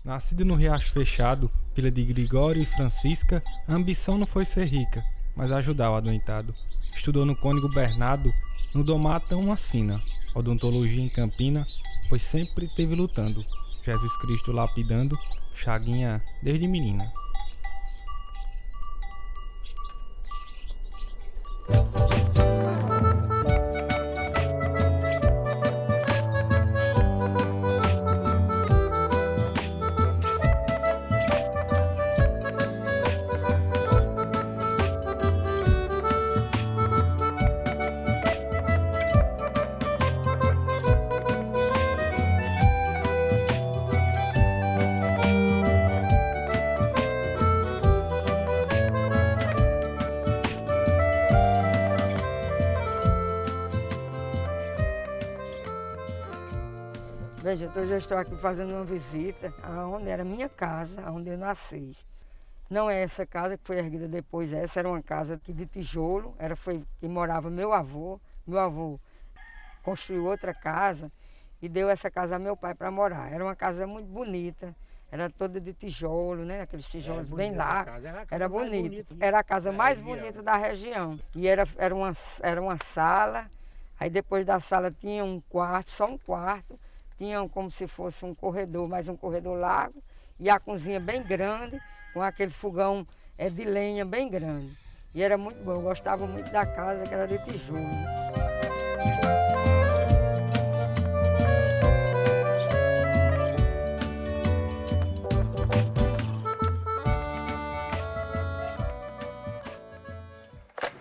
Nascido no Riacho Fechado, filha de Gregório e Francisca, a ambição não foi ser rica, mas ajudar o adoentado. Estudou no Cônigo Bernardo, no Domata uma sina, odontologia em Campina, pois sempre esteve lutando. Jesus Cristo lapidando, Chaguinha desde menina. Veja, então eu já estou aqui fazendo uma visita aonde era minha casa, onde eu nasci. Não é essa casa que foi erguida depois, essa era uma casa aqui de tijolo, foi que morava meu avô. Meu avô construiu outra casa e deu essa casa a meu pai para morar. Era uma casa muito bonita, era toda de tijolo, né? Aqueles tijolos bem largos. Era bonito. Era a casa mais bonita da região. E era uma sala, aí depois da sala tinha um quarto, só um quarto. Tinha como se fosse um corredor, mais um corredor largo, e a cozinha bem grande, com aquele fogão de lenha bem grande. E era muito bom, eu gostava muito da casa, que era de tijolo.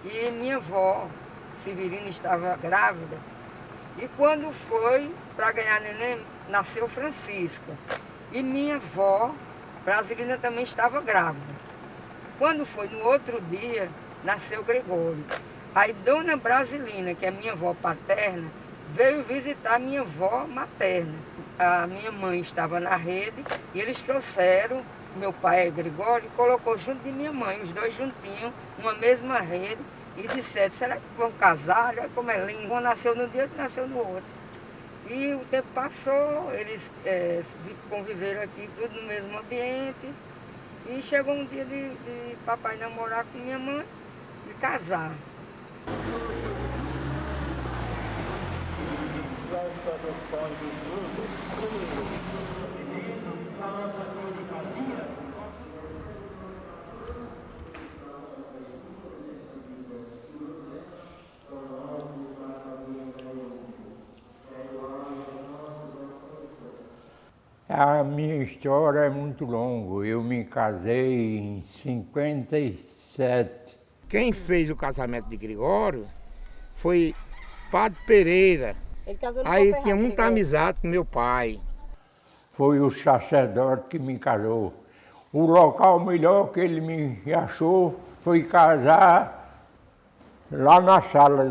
E minha avó, Severina, estava grávida. E quando foi para ganhar neném, nasceu Francisca. E minha avó, Brasilina, também estava grávida. Quando foi no outro dia, nasceu Gregório. Aí Dona Brasilina, que é minha avó paterna, veio visitar minha avó materna. A minha mãe estava na rede e eles trouxeram, meu pai, Gregório, e colocou junto de minha mãe, os dois juntinhos, numa mesma rede. E disseram, será que vão casar? Olha como é lindo. Um nasceu num dia, outro nasceu no outro. E o tempo passou, eles conviveram aqui tudo no mesmo ambiente. E chegou um dia de papai namorar com minha mãe e casar. A minha história é muito longa. Eu me casei em 57. Quem fez o casamento de Gregório foi Padre Pereira. Ele casou no Aí Ferrado, tinha muita Gregório. amizade com meu pai. Foi o sacerdote que me casou. O local melhor que ele me achou foi casar lá na sala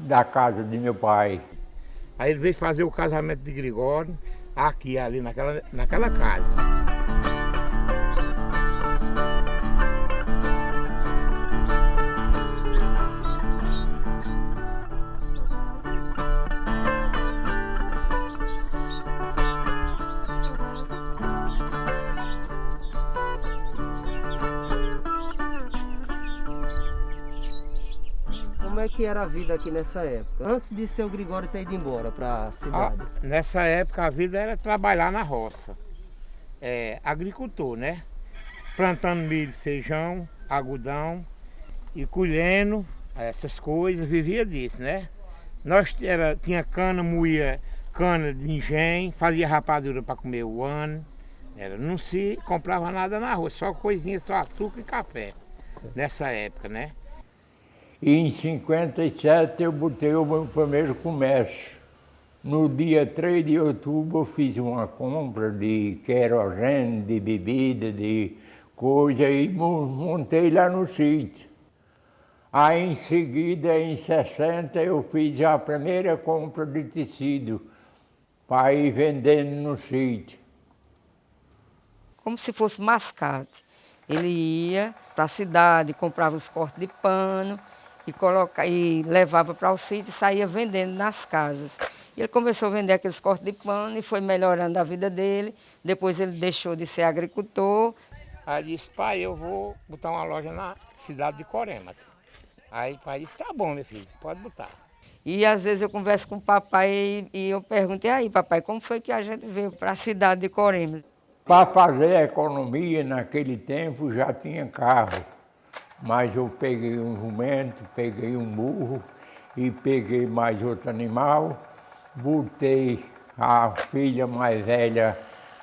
da casa de meu pai. Aí ele veio fazer o casamento de Gregório aqui, ali naquela casa. Como é que era a vida aqui nessa época? Antes de seu Gregório ter ido embora para a cidade. Nessa época a vida era trabalhar na roça. Agricultor, né? Plantando milho, feijão, algodão e colhendo essas coisas, vivia disso, né? Nós tinha cana, moía cana de engenho, fazia rapadura para comer o ano. Não se comprava nada na rua, só coisinha, só açúcar e café, nessa época, né? E em 57 eu botei o meu primeiro comércio. No dia 3 de outubro eu fiz uma compra de querosene, de bebida, de coisa e montei lá no sítio. Aí em seguida, em 60, eu fiz a primeira compra de tecido para ir vendendo no sítio. Como se fosse mascate. Ele ia para a cidade, comprava os cortes de pano e levava para o sítio e saía vendendo nas casas. E ele começou a vender aqueles cortes de pano e foi melhorando a vida dele. Depois ele deixou de ser agricultor. Aí disse, pai, eu vou botar uma loja na cidade de Coremas. Aí o pai disse, tá bom, meu filho, pode botar. E às vezes eu converso com o papai e eu pergunto, e aí, papai, como foi que a gente veio para a cidade de Coremas? Para fazer a economia, naquele tempo já tinha carro, mas eu peguei um jumento, peguei um burro e peguei mais outro animal, botei a filha mais velha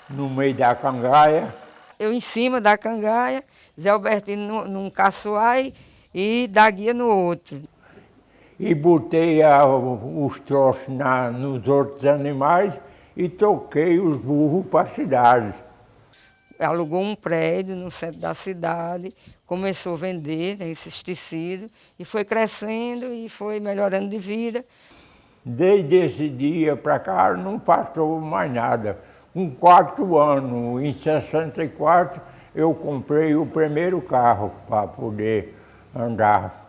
no meio da cangaia. Eu em cima da cangaia, Zé Albertino num caçoai e da guia no outro. E botei os troços nos outros animais e toquei os burros para a cidade. Alugou um prédio no centro da cidade, começou a vender, né, esses tecidos e foi crescendo e foi melhorando de vida. Desde esse dia para cá não passou mais nada. Com 4 anos, em 64, eu comprei o primeiro carro para poder andar.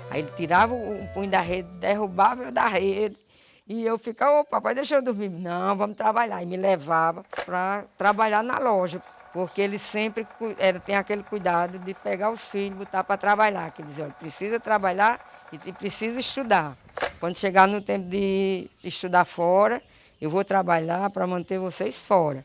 Aí ele tirava o punho da rede, derrubava eu da rede. E eu ficava, ô papai, deixa eu dormir. Não, vamos trabalhar. E me levava para trabalhar na loja, porque ele sempre tem aquele cuidado de pegar os filhos, botar para trabalhar. Que dizia, olha, precisa trabalhar e precisa estudar. Quando chegar no tempo de estudar fora, eu vou trabalhar para manter vocês fora.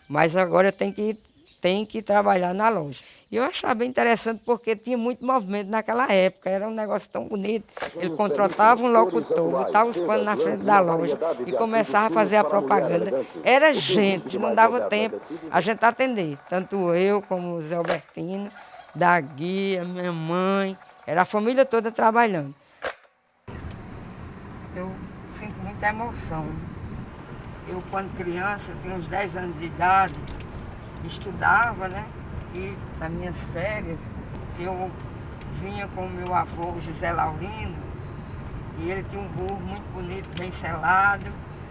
Mas agora tem que trabalhar na loja. E eu achava bem interessante porque tinha muito movimento naquela época, era um negócio tão bonito. Ele contratava um locutor, botava os panos na frente da loja e começava a fazer a propaganda. Era gente, não dava tempo a gente atender. Tanto eu como o Zé Albertino, da guia, minha mãe, era a família toda trabalhando. Eu sinto muita emoção. Eu, quando criança, eu tinha uns 10 anos de idade, estudava, né? E nas minhas férias eu vinha com o meu avô José Laurino e ele tinha um burro muito bonito, bem selado.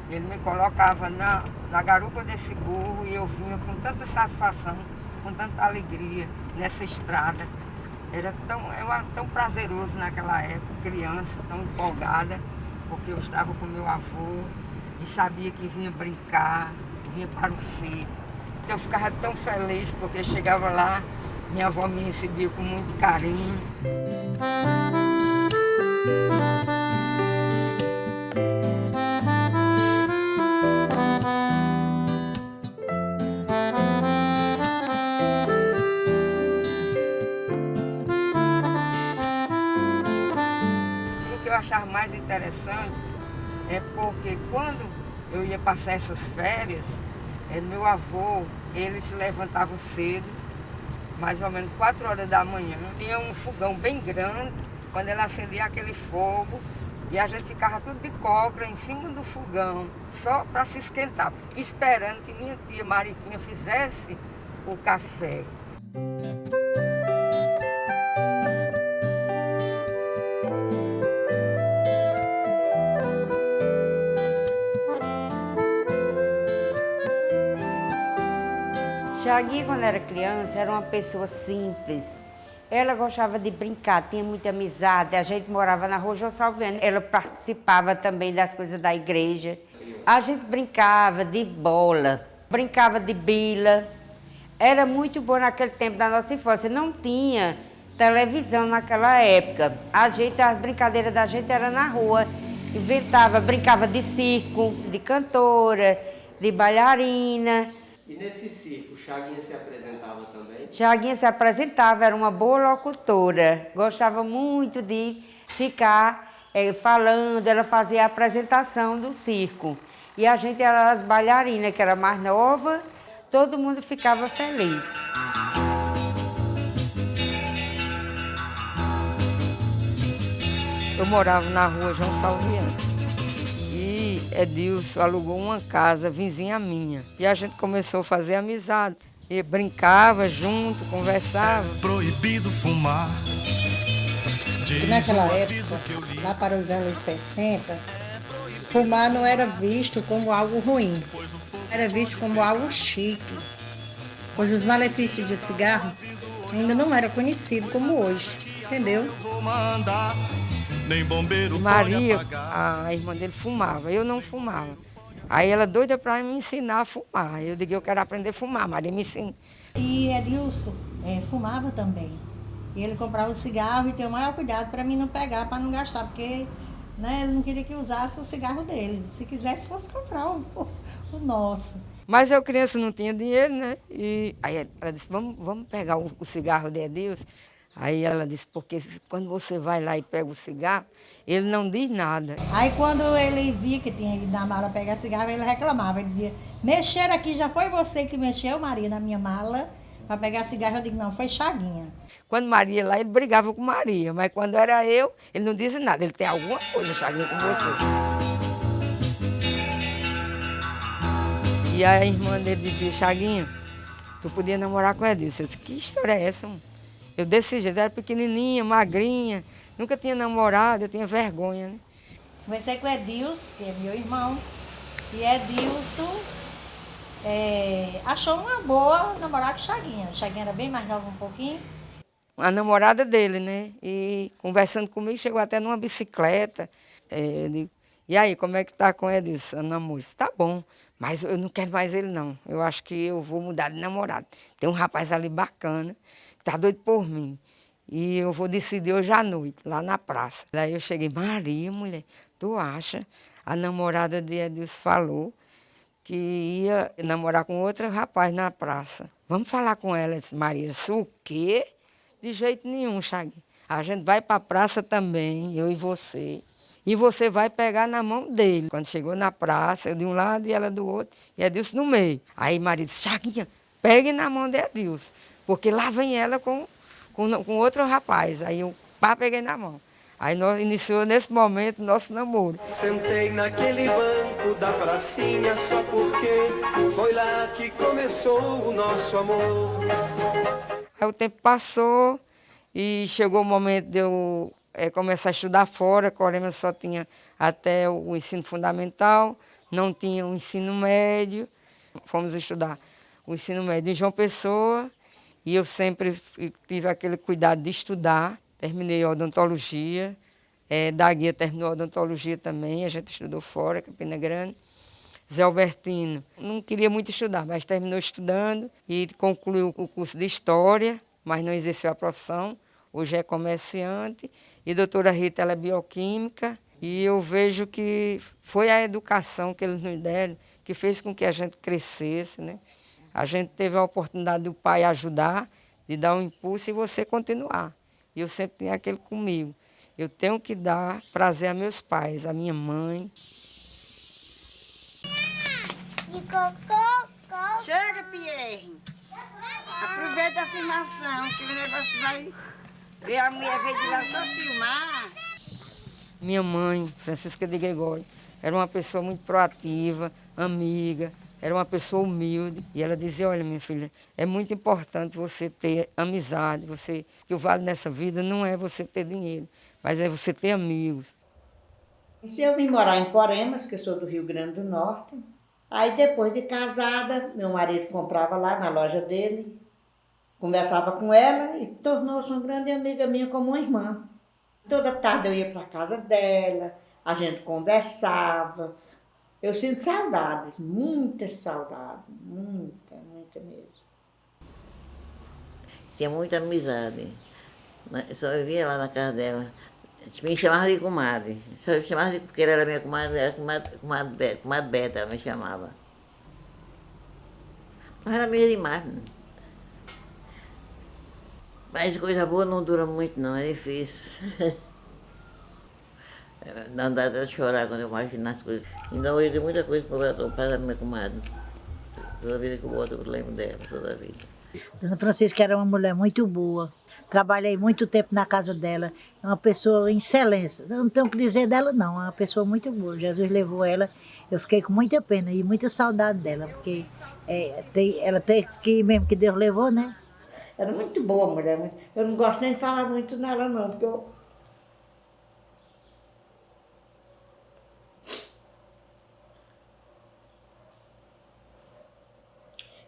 Ele me colocava na garupa desse burro e eu vinha com tanta satisfação, com tanta alegria nessa estrada. Era tão prazeroso naquela época, criança, tão empolgada, porque eu estava com meu avô e sabia que vinha brincar, vinha para o sítio. Eu ficava tão feliz porque chegava lá, minha avó me recebia com muito carinho. O que eu achava mais interessante é porque quando eu ia passar essas férias, meu avô, ele se levantava cedo, mais ou menos 4 horas da manhã. Tinha um fogão bem grande, quando ele acendia aquele fogo, e a gente ficava tudo de cócora em cima do fogão, só para se esquentar, esperando que minha tia Mariquinha fizesse o café. Tiaguinha, quando era criança, era uma pessoa simples. Ela gostava de brincar, tinha muita amizade. A gente morava na Rua João Salviano. Ela participava também das coisas da igreja. A gente brincava de bola, brincava de bila. Era muito bom naquele tempo da nossa infância. Não tinha televisão naquela época. As brincadeiras da gente eram na rua. Brincava de circo, de cantora, de bailarina. E nesse circo, Chaguinha se apresentava também? Chaguinha se apresentava, era uma boa locutora. Gostava muito de ficar falando, ela fazia a apresentação do circo. E a gente era as bailarinas, que era mais nova, todo mundo ficava feliz. Eu morava na Rua João Salviano. E Edilson alugou uma casa vizinha minha. E a gente começou a fazer amizade. E brincava junto, conversava. Proibido fumar. que naquela época, lá para os anos 60, fumar não era visto como algo ruim, era visto como algo chique, pois os malefícios do cigarro ainda não era conhecido como hoje, entendeu? Maria, a irmã dele, fumava, eu não fumava. Aí ela doida para me ensinar a fumar. Eu digo, eu quero aprender a fumar, Maria me ensina. E Edilson fumava também. E ele comprava o cigarro e tinha o maior cuidado para mim não pegar, para não gastar, porque né, ele não queria que usasse o cigarro dele. Se quisesse, fosse comprar o nosso. Mas eu, criança, não tinha dinheiro, né? E aí ela disse, vamos pegar o cigarro de Edilson. Aí ela disse, porque quando você vai lá e pega o cigarro, ele não diz nada. Aí quando ele via que tinha ido na mala pegar cigarro, ele reclamava, ele dizia, mexer aqui, já foi você que mexeu, Maria, na minha mala, para pegar cigarro? Eu digo, não, foi Chaguinha. Quando Maria ia lá, ele brigava com Maria, mas quando era eu, ele não dizia nada, ele tem alguma coisa, Chaguinha, com você. E a irmã dele dizia, Chaguinha, tu podia namorar com Edilson. Eu disse, que história é essa, mano? Eu desse jeito, era pequenininha, magrinha, nunca tinha namorado, eu tinha vergonha, né? Conversei com Edilson, que é meu irmão, e Edilson achou uma boa namorar com Chaguinha. Chaguinha era bem mais nova um pouquinho. A namorada dele, né? E conversando comigo, chegou até numa bicicleta. Eu digo, e aí, como é que tá com Edilson, o namoro? Tá bom, mas eu não quero mais ele, não. Eu acho que eu vou mudar de namorado. Tem um rapaz ali bacana, tá doido por mim. E eu vou decidir hoje à noite, lá na praça. Daí eu cheguei, Maria, mulher, tu acha? A namorada de Edilson falou que ia namorar com outro rapaz na praça. Vamos falar com ela. Eu disse, Maria, isso o quê? De jeito nenhum, Chaguinha. A gente vai para a praça também, eu e você. E você vai pegar na mão dele. Quando chegou na praça, eu de um lado e ela do outro, e Edilson no meio. Aí Maria disse, Chaguinha, pegue na mão de Edilson, porque lá vem ela com outro rapaz. Aí eu peguei na mão. Aí nós iniciou nesse momento nosso namoro. Sentei naquele banco da pracinha só porque foi lá que começou o nosso amor. Aí o tempo passou e chegou o momento de eu começar a estudar fora. Corema só tinha até o ensino fundamental, não tinha o ensino médio. Fomos estudar o ensino médio em João Pessoa e eu sempre tive aquele cuidado de estudar. Terminei a odontologia, da Guia terminou a odontologia também, a gente estudou fora, Campina Grande. Zé Albertino não queria muito estudar, mas terminou estudando e concluiu o curso de História, mas não exerceu a profissão. Hoje é comerciante. E a doutora Rita, ela é bioquímica. E eu vejo que foi a educação que eles nos deram que fez com que a gente crescesse, né? A gente teve a oportunidade do pai ajudar, de dar um impulso e você continuar. E eu sempre tinha aquele comigo. Eu tenho que dar prazer a meus pais, a minha mãe. Chega, Pierre. Aproveita a filmação, que o negócio vai ver a mulher veio de lá só filmar. Minha mãe, Francisca de Gregório, era uma pessoa muito proativa, amiga, era uma pessoa humilde. E ela dizia, olha, minha filha, é muito importante você ter amizade, que o vale nessa vida não é você ter dinheiro, mas é você ter amigos. Eu vim morar em Coremas, que eu sou do Rio Grande do Norte. Aí depois de casada, meu marido comprava lá na loja dele, conversava com ela e tornou-se uma grande amiga minha como uma irmã. Toda tarde eu ia para a casa dela, a gente conversava. Eu sinto saudades, muitas saudades, muita mesmo. Tinha muita amizade. Só vivia lá na casa dela. Me chamava de comadre. Só me chamava de, porque ela era minha comadre, era comadre Beta, ela me chamava. Mas era amiga demais. Mas coisa boa não dura muito não, é difícil. Não dá de chorar quando eu imagino as coisas. Então hoje tem muita coisa para a minha comadre. Toda vida que eu volto eu lembro dela, toda a vida. Dona Francisca era uma mulher muito boa. Trabalhei muito tempo na casa dela. É uma pessoa em excelência. Eu não tenho o que dizer dela, não. É uma pessoa muito boa. Jesus levou ela. Eu fiquei com muita pena e muita saudade dela, porque ela teve que ir mesmo que Deus levou, né? Era muito boa a mulher. Eu não gosto nem de falar muito nela, não, porque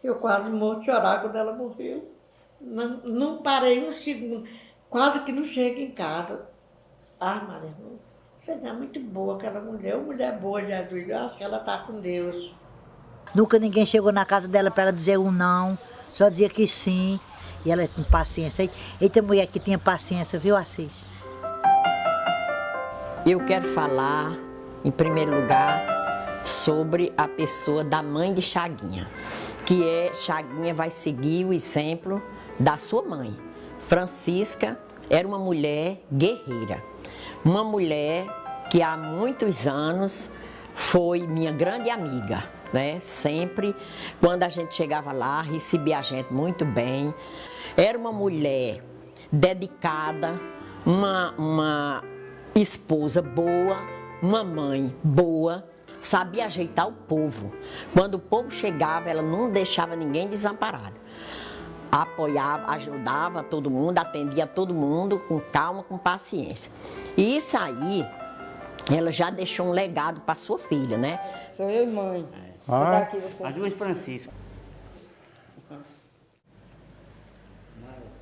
Eu quase morro de chorar quando ela morreu. Não parei um segundo, quase que não chego em casa. Ah, Maria, você é muito boa, aquela mulher boa, Jesus. Eu acho que ela está com Deus. Nunca ninguém chegou na casa dela para ela dizer um não, só dizia que sim. E ela com paciência. Eita, mulher que tinha paciência, viu, Assis? Eu quero falar, em primeiro lugar, sobre a pessoa da mãe de Chaguinha, que Chaguinha vai seguir o exemplo da sua mãe. Francisca era uma mulher guerreira, uma mulher que há muitos anos foi minha grande amiga, né? Sempre, quando a gente chegava lá, recebia a gente muito bem. Era uma mulher dedicada, uma esposa boa, uma mãe boa, sabia ajeitar o povo. Quando o povo chegava, ela não deixava ninguém desamparado. Apoiava, ajudava todo mundo, atendia todo mundo com calma, com paciência. E isso aí, ela já deixou um legado para sua filha, né? Sou eu e mãe. As duas Franciscas.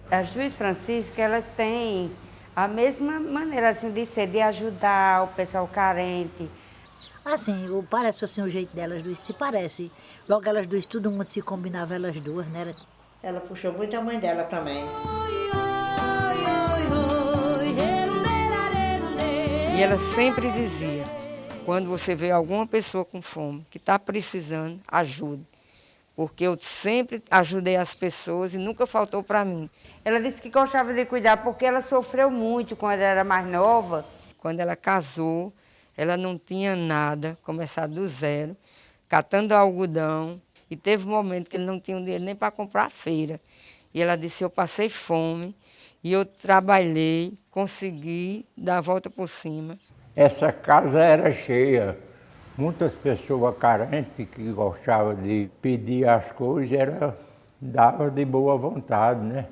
As duas Franciscas, elas têm a mesma maneira assim de ser, de ajudar o pessoal carente. Assim, parece assim o jeito delas duas, se parece. Logo elas duas, todo mundo se combinava, elas duas, né? Ela puxou muito a mãe dela também. E ela sempre dizia, quando você vê alguma pessoa com fome, que está precisando, ajude. Porque eu sempre ajudei as pessoas e nunca faltou para mim. Ela disse que gostava de cuidar porque ela sofreu muito quando era mais nova. Quando ela casou, ela não tinha nada, começar do zero, catando algodão. E teve um momento que ele não tinha dinheiro nem para comprar a feira. E ela disse, eu passei fome e eu trabalhei, consegui dar a volta por cima. Essa casa era cheia. Muitas pessoas carentes que gostavam de pedir as coisas, dava de boa vontade, né?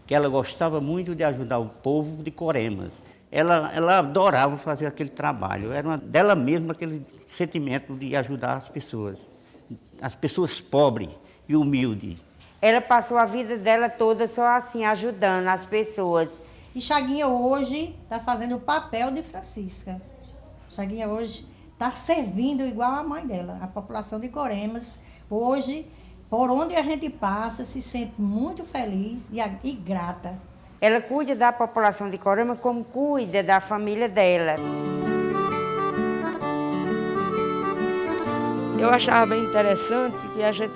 Que ela gostava muito de ajudar o povo de Coremas. Ela adorava fazer aquele trabalho. Era dela mesma aquele sentimento de ajudar as pessoas pobres e humildes. Ela passou a vida dela toda só assim, ajudando as pessoas. E Chaguinha hoje está fazendo o papel de Francisca. Chaguinha hoje está servindo igual a mãe dela. A população de Coremas, hoje, por onde a gente passa, se sente muito feliz e grata. Ela cuida da população de Coremas como cuida da família dela. Eu achava bem interessante que a gente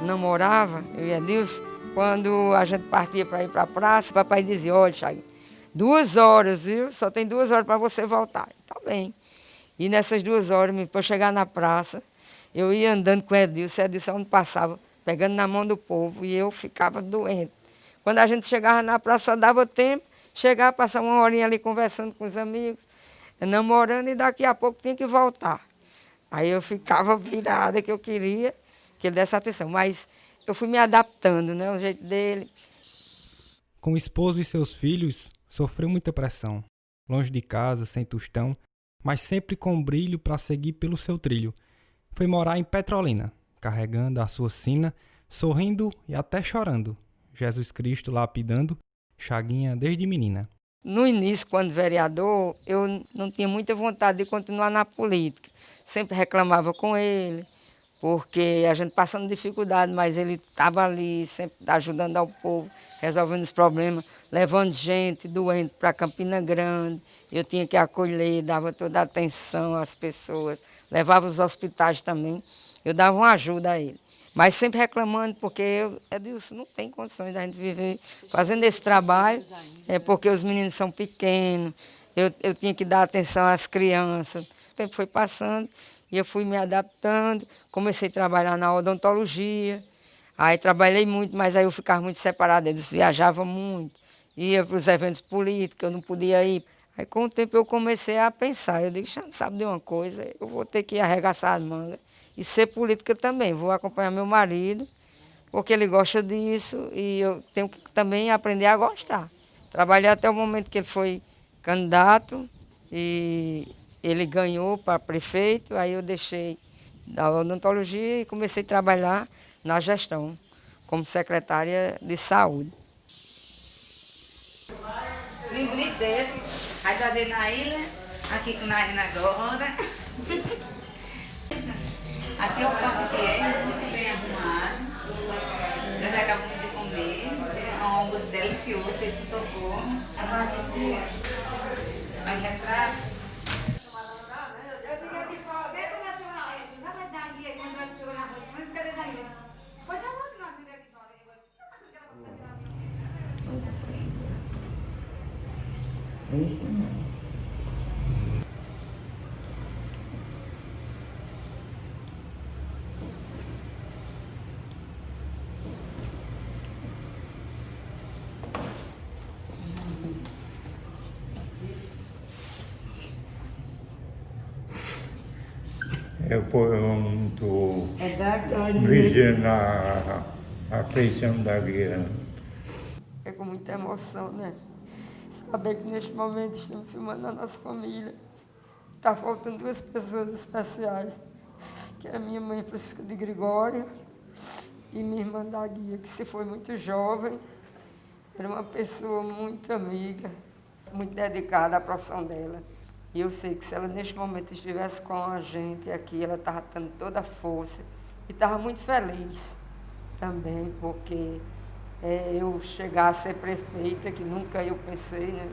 namorava, eu e Adilson, quando a gente partia para ir para a praça, o papai dizia, olha, Chaguinha, 2 horas, viu? Só tem 2 horas para você voltar. Tá bem. E nessas 2 horas, para eu chegar na praça, eu ia andando com o Edilson onde passava, pegando na mão do povo, e eu ficava doente. Quando a gente chegava na praça, só dava tempo, chegava, passar uma horinha ali conversando com os amigos, namorando, e daqui a pouco tinha que voltar. Aí eu ficava virada, que eu queria que ele desse atenção, mas eu fui me adaptando, né, o jeito dele. Com o esposo e seus filhos, sofreu muita pressão, longe de casa, sem tostão, mas sempre com brilho para seguir pelo seu trilho. Foi morar em Petrolina, carregando a sua sina, sorrindo e até chorando. Jesus Cristo lapidando, Chaguinha desde menina. No início, quando vereador, eu não tinha muita vontade de continuar na política. Sempre reclamava com ele, porque a gente passando dificuldade, mas ele estava ali, sempre ajudando ao povo, resolvendo os problemas, levando gente doente para Campina Grande. Eu tinha que acolher, dava toda a atenção às pessoas, levava os hospitais também, eu dava uma ajuda a ele. Mas sempre reclamando, porque Edilson não tem condições da gente viver fazendo esse trabalho, porque os meninos são pequenos, eu tinha que dar atenção às crianças. O tempo foi passando e eu fui me adaptando, comecei a trabalhar na odontologia, aí trabalhei muito, mas aí eu ficava muito separada, eles viajavam muito, ia para os eventos políticos, eu não podia ir. Aí com o tempo eu comecei a pensar, eu digo, já sabe de uma coisa, eu vou ter que arregaçar as mangas e ser política também, vou acompanhar meu marido, porque ele gosta disso e eu tenho que também aprender a gostar. Trabalhei até o momento que ele foi candidato e ele ganhou para prefeito, aí eu deixei da odontologia e comecei a trabalhar na gestão, como secretária de saúde. Bonito desse, vai fazer na ilha, aqui com Narina agora. Aqui é o quarto que é, muito bem arrumado. Nós acabamos de comer, é um almoço delicioso, de socorro. Aí retrato. Eu estou vigiando a afeição da criança. É com muita emoção, né? Saber que neste momento estamos filmando a nossa família. Está faltando 2 pessoas especiais, que é a minha mãe Francisca de Gregório e minha irmã da Guia, que se foi muito jovem. Era uma pessoa muito amiga, muito dedicada à profissão dela. E eu sei que se ela neste momento estivesse com a gente aqui, ela estava tendo toda a força e estava muito feliz também, porque eu chegar a ser prefeita, que nunca eu pensei, né,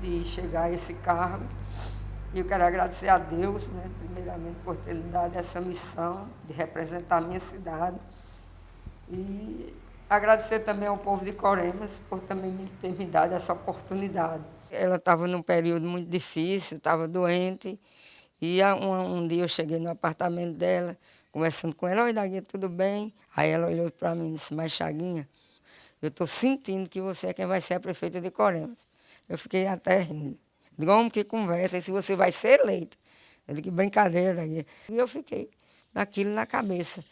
de chegar a esse cargo. E eu quero agradecer a Deus, né, primeiramente, por ter me dado essa missão de representar a minha cidade. E agradecer também ao povo de Coremas por também ter me dado essa oportunidade. Ela estava num período muito difícil, estava doente. E um dia eu cheguei no apartamento dela, conversando com ela: oi, Daguinha, tudo bem? Aí ela olhou para mim e disse: mas Chaguinha, eu estou sentindo que você é quem vai ser a prefeita de Coremas. Eu fiquei até rindo. Digo: como que conversa? E se você vai ser eleita? Eu digo: que brincadeira, Daguinha. E eu fiquei naquilo na cabeça.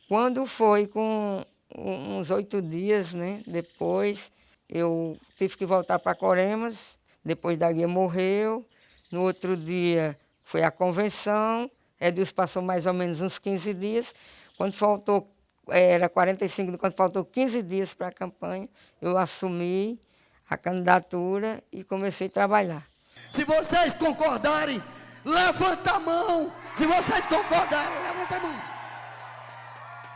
Quando foi com uns 8 dias, né, depois, eu tive que voltar para Coremas. Depois Daguinha morreu. No outro dia foi a convenção. Edilson passou mais ou menos uns 15 dias. Quando faltou, era 45, quando faltou 15 dias para a campanha, eu assumi a candidatura e comecei a trabalhar. Se vocês concordarem, levanta a mão. Se vocês concordarem, levanta a mão.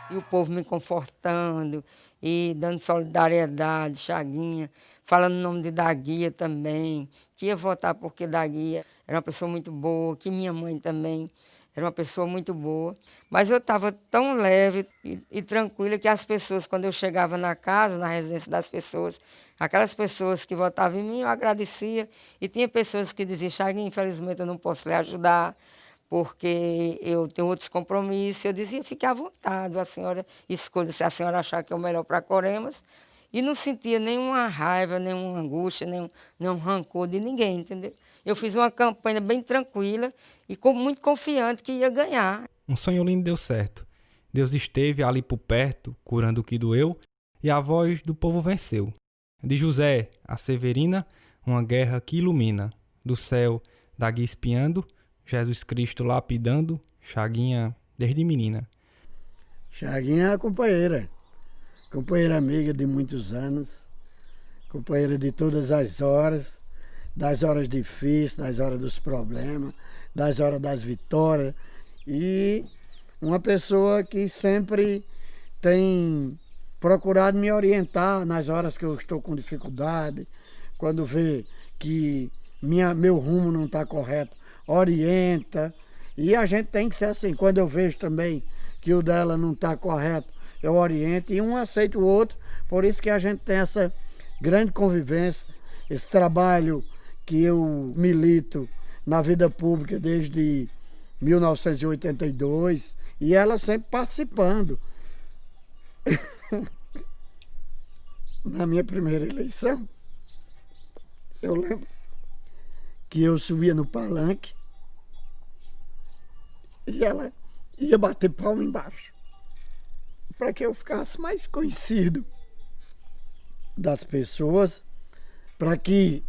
E o povo me confortando e dando solidariedade, Chaguinha, falando o nome de Daguia também, que ia votar porque Daguia era uma pessoa muito boa, que minha mãe também era uma pessoa muito boa. Mas eu estava tão leve e tranquila que as pessoas, quando eu chegava na casa, na residência das pessoas, aquelas pessoas que votavam em mim, eu agradecia. E tinha pessoas que diziam: Chaguinha, infelizmente eu não posso lhe ajudar, porque eu tenho outros compromissos. Eu dizia: fique à vontade, a senhora escolha se a senhora achar que é o melhor para Coremas. E não sentia nenhuma raiva, nenhuma angústia, nenhum rancor de ninguém, entendeu? Eu fiz uma campanha bem tranquila e muito confiante que ia ganhar. Um sonho lindo deu certo. Deus esteve ali por perto, curando o que doeu, e a voz do povo venceu. De José a Severina, uma guerra que ilumina. Do céu, Daguia espiando, Jesus Cristo lapidando, Chaguinha desde menina. Chaguinha é a companheira amiga de muitos anos, companheira de todas as horas, das horas difíceis, das horas dos problemas, das horas das vitórias, e uma pessoa que sempre tem procurado me orientar nas horas que eu estou com dificuldade, quando vê que meu rumo não está correto, orienta. E a gente tem que ser assim. Quando eu vejo também que o dela não está correto, eu oriento, e um aceita o outro. Por isso que a gente tem essa grande convivência, esse trabalho que eu milito na vida pública desde 1982, e ela sempre participando. Na minha primeira eleição, eu lembro que eu subia no palanque e ela ia bater palma embaixo, para que eu ficasse mais conhecido das pessoas, para que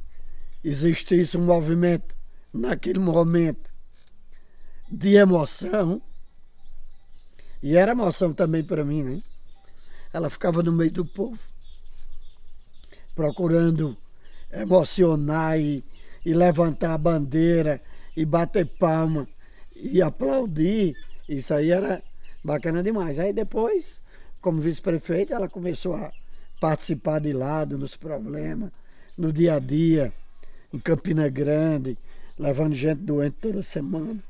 existisse um movimento naquele momento de emoção, E era emoção também para mim, né? Ela ficava no meio do povo, procurando emocionar e levantar a bandeira e bater palma e aplaudir. Isso aí era bacana demais. Aí depois, como vice-prefeita, ela começou a participar de lado nos problemas, no dia a dia, em Campina Grande, levando gente doente toda semana.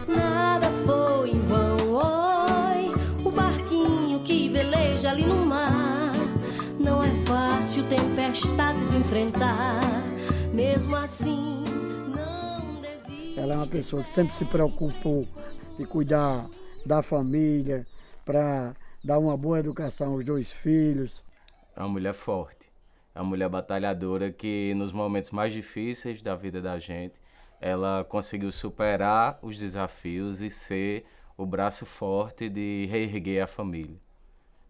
Nada foi em vão, oi, o barquinho que veleja ali no mar. Não é fácil tempestades enfrentar, mesmo assim não desiste. Ela é uma pessoa que sempre se preocupou de cuidar da família, para dar uma boa educação aos 2 filhos. É uma mulher forte, é uma mulher batalhadora que nos momentos mais difíceis da vida da gente, ela conseguiu superar os desafios e ser o braço forte de reerguer a família,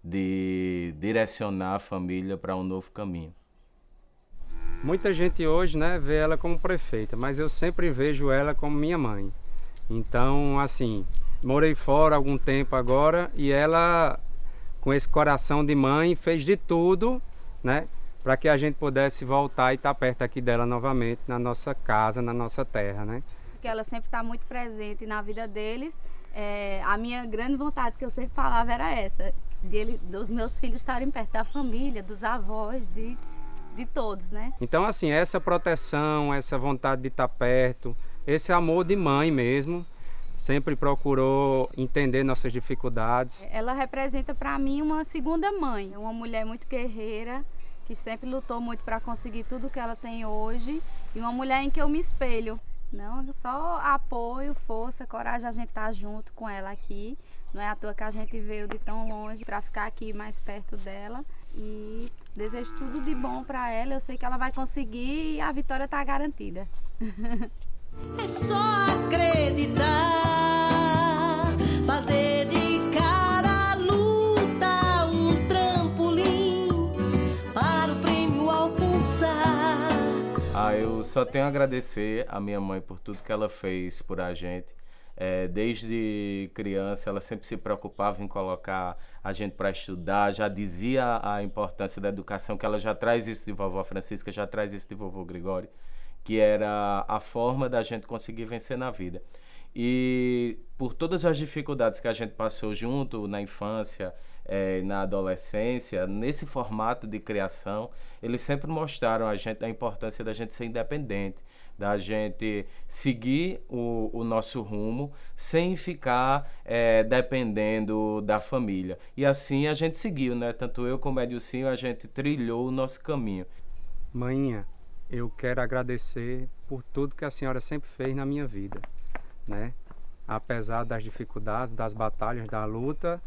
de direcionar a família para um novo caminho. Muita gente hoje, né, vê ela como prefeita, mas eu sempre vejo ela como minha mãe. Então, assim, morei fora há algum tempo agora e ela, com esse coração de mãe, fez de tudo, né, para que a gente pudesse voltar e estar perto aqui dela novamente, na nossa casa, na nossa terra, né? Porque ela sempre está muito presente na vida deles. A minha grande vontade, que eu sempre falava, era essa, dos meus filhos estarem perto da família, dos avós, de todos, né? Então, assim, essa proteção, essa vontade de estar perto, esse amor de mãe mesmo, sempre procurou entender nossas dificuldades. Ela representa para mim uma segunda mãe, uma mulher muito guerreira, que sempre lutou muito para conseguir tudo que ela tem hoje, e uma mulher em que eu me espelho. Não, só apoio, força, coragem, a gente estar junto com ela aqui. Não é à toa que a gente veio de tão longe para ficar aqui mais perto dela. E desejo tudo de bom para ela. Eu sei que ela vai conseguir e a vitória está garantida. É só acreditar, fazer de cada luta um trampolim para o prêmio alcançar. Eu só tenho a agradecer a minha mãe por tudo que ela fez por a gente. Desde criança ela sempre se preocupava em colocar a gente para estudar, já dizia a importância da educação, que ela já traz isso de vovó Francisca, já traz isso de vovô Gregório, que era a forma da gente conseguir vencer na vida. E por todas as dificuldades que a gente passou junto na infância, na adolescência, nesse formato de criação, eles sempre mostraram a gente a importância da gente ser independente, da gente seguir o nosso rumo sem ficar dependendo da família. E assim a gente seguiu, né? Tanto eu como Edilcinho, a gente trilhou o nosso caminho. Maninha, eu quero agradecer por tudo que a senhora sempre fez na minha vida, né? Apesar das dificuldades, das batalhas, da luta,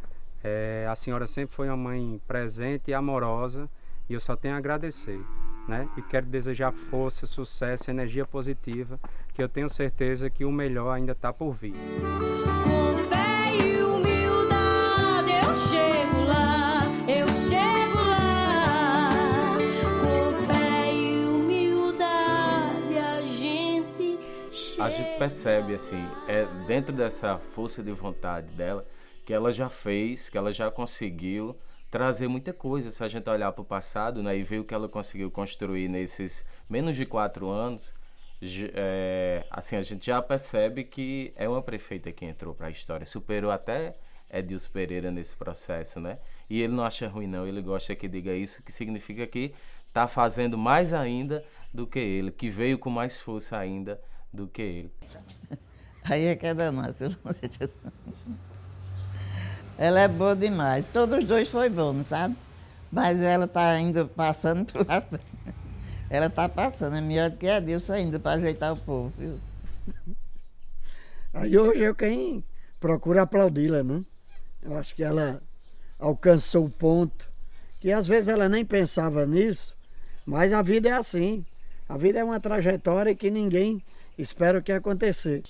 a senhora sempre foi uma mãe presente e amorosa, e eu só tenho a agradecer, né? E quero desejar força, sucesso, energia positiva, que eu tenho certeza que o melhor ainda está por vir. Com fé e humildade eu chego lá, eu chego lá. Com fé e humildade a gente chega. A gente percebe, assim, dentro dessa força de vontade dela, que ela já fez, que ela já conseguiu trazer muita coisa. Se a gente olhar para o passado, né, e ver o que ela conseguiu construir nesses menos de 4 anos, assim, a gente já percebe que é uma prefeita que entrou para a história, superou até Edilson Pereira nesse processo, né? E ele não acha ruim não, ele gosta que diga isso, que significa que está fazendo mais ainda do que ele, que veio com mais força ainda do que ele. Aí é que é danado. Ela é boa demais. Todos os dois foi bom, não sabe? Mas ela está ainda passando por lá. Ela está passando, é melhor do que a Deus ainda para ajeitar o povo, viu? Aí hoje eu quem procura aplaudi-la, né? Eu acho que ela alcançou o ponto que às vezes ela nem pensava nisso, mas a vida é assim. A vida é uma trajetória que ninguém espera o que acontecer.